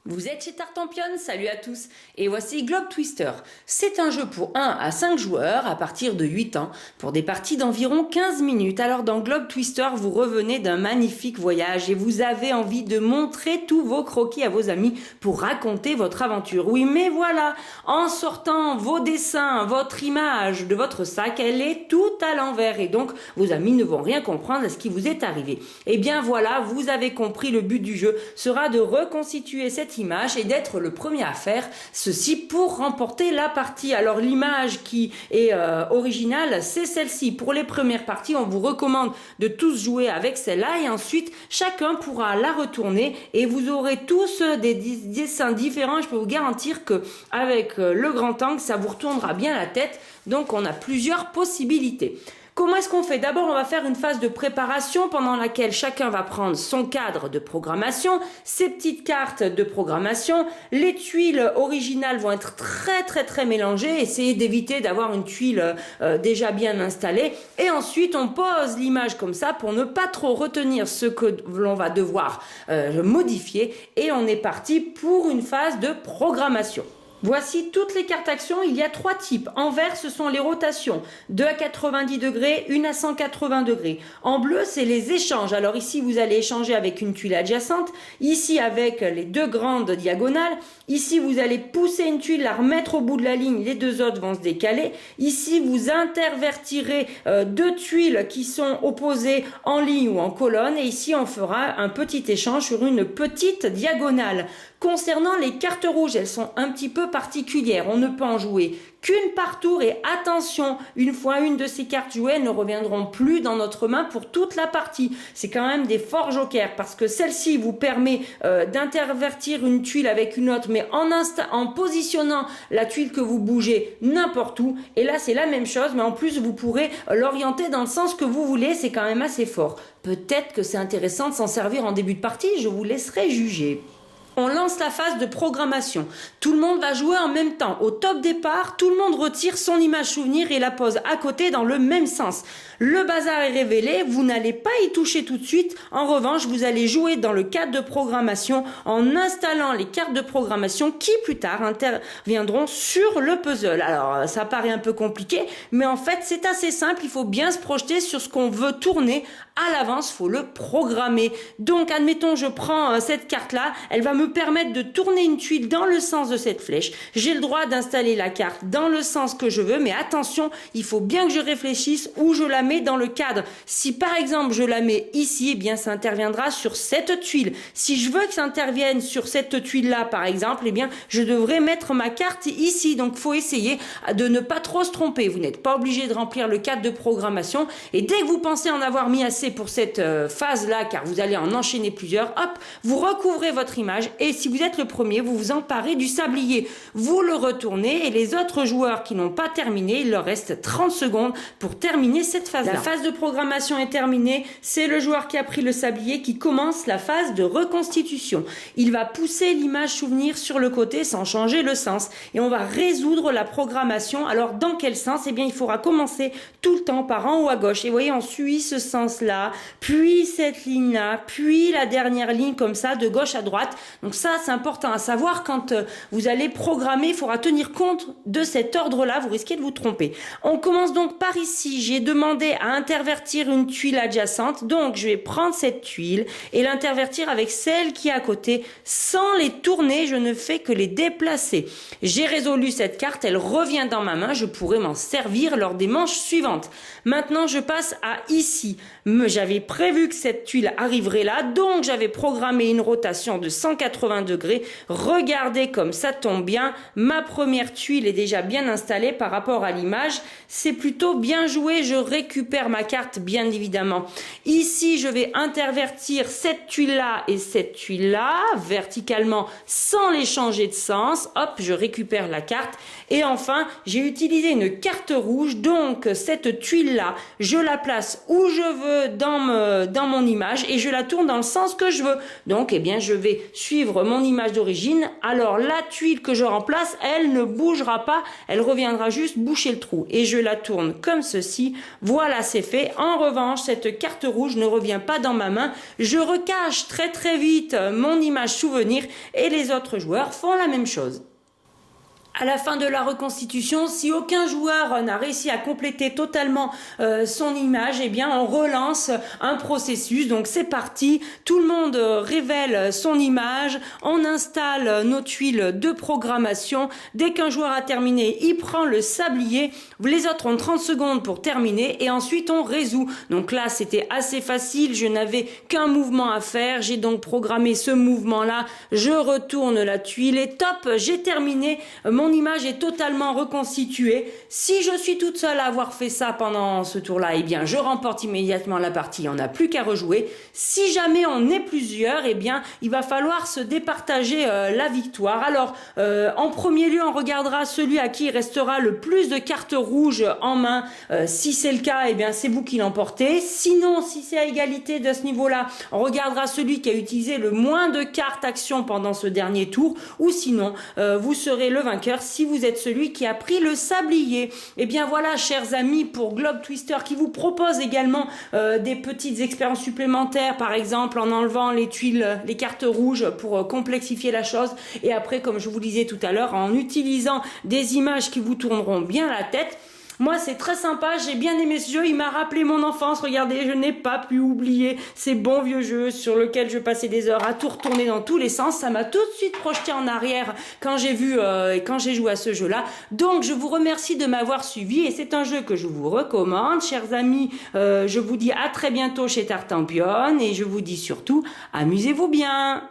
Vous êtes chez Tartampion, salut à tous, et voici Globe Twister. C'est un jeu pour 1 à 5 joueurs à partir de 8 ans, pour des parties d'environ 15 minutes. Alors dans Globe Twister, vous revenez d'un magnifique voyage et vous avez envie de montrer tous vos croquis à vos amis pour raconter votre aventure. Oui, mais voilà, en sortant vos dessins, votre image de votre sac, elle est tout à l'envers et donc vos amis ne vont rien comprendre à ce qui vous est arrivé. Et bien voilà, vous avez compris, le but du jeu sera de reconstituer cette image et d'être le premier à faire ceci pour remporter la partie. Alors l'image qui est originale, c'est celle-ci. Pour les premières parties, on vous recommande de tous jouer avec celle-là et ensuite chacun pourra la retourner et vous aurez tous des dessins différents. Je peux vous garantir que avec le grand angle, ça vous retournera bien la tête. Donc on a plusieurs possibilités. Comment est-ce qu'on fait? D'abord, on va faire une phase de préparation pendant laquelle chacun va prendre son cadre de programmation, ses petites cartes de programmation. Les tuiles originales vont être très mélangées. Essayez d'éviter d'avoir une tuile déjà bien installée. Et ensuite, on pose l'image comme ça pour ne pas trop retenir ce que l'on va devoir modifier. Et on est parti pour une phase de programmation. Voici toutes les cartes actions, il y a 3 types. En vert, ce sont les rotations, 2 à 90 degrés, 1 à 180 degrés. En bleu, c'est les échanges. Alors ici, vous allez échanger avec une tuile adjacente, ici avec les 2 grandes diagonales. Ici, vous allez pousser une tuile, la remettre au bout de la ligne, les 2 autres vont se décaler. Ici, vous intervertirez 2 tuiles qui sont opposées en ligne ou en colonne. Et ici, on fera un petit échange sur une petite diagonale. Concernant les cartes rouges, elles sont un petit peu particulières. On ne peut en jouer qu'une par tour et attention, une fois une de ces cartes jouées, elles ne reviendront plus dans notre main pour toute la partie. C'est quand même des forts jokers parce que celle-ci vous permet d'intervertir une tuile avec une autre, mais en positionnant la tuile que vous bougez n'importe où. Et là, c'est la même chose, mais en plus, vous pourrez l'orienter dans le sens que vous voulez. C'est quand même assez fort. Peut-être que c'est intéressant de s'en servir en début de partie. Je vous laisserai juger. On lance la phase de programmation. Tout le monde va jouer en même temps. Au top départ, tout le monde retire son image souvenir et la pose à côté dans le même sens. Le bazar est révélé, vous n'allez pas y toucher tout de suite. En revanche, vous allez jouer dans le cadre de programmation en installant les cartes de programmation qui plus tard interviendront sur le puzzle. Alors, ça paraît un peu compliqué, mais en fait, c'est assez simple. Il faut bien se projeter sur ce qu'on veut tourner à l'avance, faut le programmer. Donc, admettons, je prends cette carte-là, elle va me permettre de tourner une tuile dans le sens de cette flèche. J'ai le droit d'installer la carte dans le sens que je veux, mais attention, il faut bien que je réfléchisse où je la mets dans le cadre. Si par exemple je la mets ici, eh bien ça interviendra sur cette tuile. Si je veux que ça intervienne sur cette tuile-là, par exemple, eh bien je devrais mettre ma carte ici. Donc, faut essayer de ne pas trop se tromper. Vous n'êtes pas obligé de remplir le cadre de programmation. Et dès que vous pensez en avoir mis assez pour cette phase-là, car vous allez en enchaîner plusieurs, hop, vous recouvrez votre image et si vous êtes le premier, vous vous emparez du sablier. Vous le retournez et les autres joueurs qui n'ont pas terminé, il leur reste 30 secondes pour terminer cette phase-là. La phase de programmation est terminée, c'est le joueur qui a pris le sablier qui commence la phase de reconstitution. Il va pousser l'image souvenir sur le côté sans changer le sens et on va résoudre la programmation. Alors dans quel sens? Eh bien il faudra commencer tout le temps par en haut à gauche et vous voyez, on suit ce sens-là, puis cette ligne-là, puis la dernière ligne comme ça de gauche à droite. Donc ça, c'est important à savoir quand vous allez programmer, il faudra tenir compte de cet ordre-là, vous risquez de vous tromper. On commence donc par ici, j'ai demandé à intervertir une tuile adjacente, donc je vais prendre cette tuile et l'intervertir avec celle qui est à côté, sans les tourner, je ne fais que les déplacer. J'ai résolu cette carte, elle revient dans ma main, je pourrai m'en servir lors des manches suivantes. Maintenant, je passe à ici. J'avais prévu que cette tuile arriverait là, donc j'avais programmé une rotation de 180 degrés. Regardez comme ça tombe bien, ma première tuile est déjà bien installée par rapport à l'image. C'est plutôt bien joué, je récupère ma carte bien évidemment. Ici, je vais intervertir cette tuile-là et cette tuile-là verticalement sans les changer de sens. Hop, je récupère la carte. Et enfin, j'ai utilisé une carte rouge, donc cette tuile-là, je la place où je veux dans mon image et je la tourne dans le sens que je veux. Donc, eh bien, je vais suivre mon image d'origine. Alors, la tuile que je remplace, elle ne bougera pas. Elle reviendra juste boucher le trou. Et je la tourne comme ceci. Voilà, c'est fait. En revanche, cette carte rouge ne revient pas dans ma main. Je recache très très vite mon image souvenir et les autres joueurs font la même chose. À la fin de la reconstitution, si aucun joueur n'a réussi à compléter totalement son image, eh bien on relance un processus. Donc c'est parti, tout le monde révèle son image, on installe nos tuiles de programmation. Dès qu'un joueur a terminé, il prend le sablier. Les autres ont 30 secondes pour terminer et ensuite on résout. Donc là, c'était assez facile, je n'avais qu'un mouvement à faire. J'ai donc programmé ce mouvement-là, je retourne la tuile et top, j'ai terminé. Mon image est totalement reconstituée. Si je suis toute seule à avoir fait ça pendant ce tour-là, eh bien, je remporte immédiatement la partie. On n'a plus qu'à rejouer. Si jamais on est plusieurs, eh bien, il va falloir se départager la victoire. Alors, en premier lieu, on regardera celui à qui il restera le plus de cartes rouges en main. Si c'est le cas, eh bien, c'est vous qui l'emportez. Sinon, si c'est à égalité de ce niveau-là, on regardera celui qui a utilisé le moins de cartes actions pendant ce dernier tour. Ou sinon, vous serez le vainqueur si vous êtes celui qui a pris le sablier. Et bien voilà, chers amis, pour Globe Twister qui vous propose également des petites expériences supplémentaires, par exemple en enlevant les tuiles, les cartes rouges pour complexifier la chose. Et après, comme je vous disais tout à l'heure, en utilisant des images qui vous tourneront bien la tête. Moi, c'est très sympa, j'ai bien aimé ce jeu, il m'a rappelé mon enfance. Regardez, je n'ai pas pu oublier ces bons vieux jeux sur lesquels je passais des heures à tout retourner dans tous les sens. Ça m'a tout de suite projeté en arrière quand j'ai vu et quand j'ai joué à ce jeu-là. Donc, je vous remercie de m'avoir suivi et c'est un jeu que je vous recommande. Chers amis, je vous dis à très bientôt chez Tartampion et je vous dis surtout, amusez-vous bien.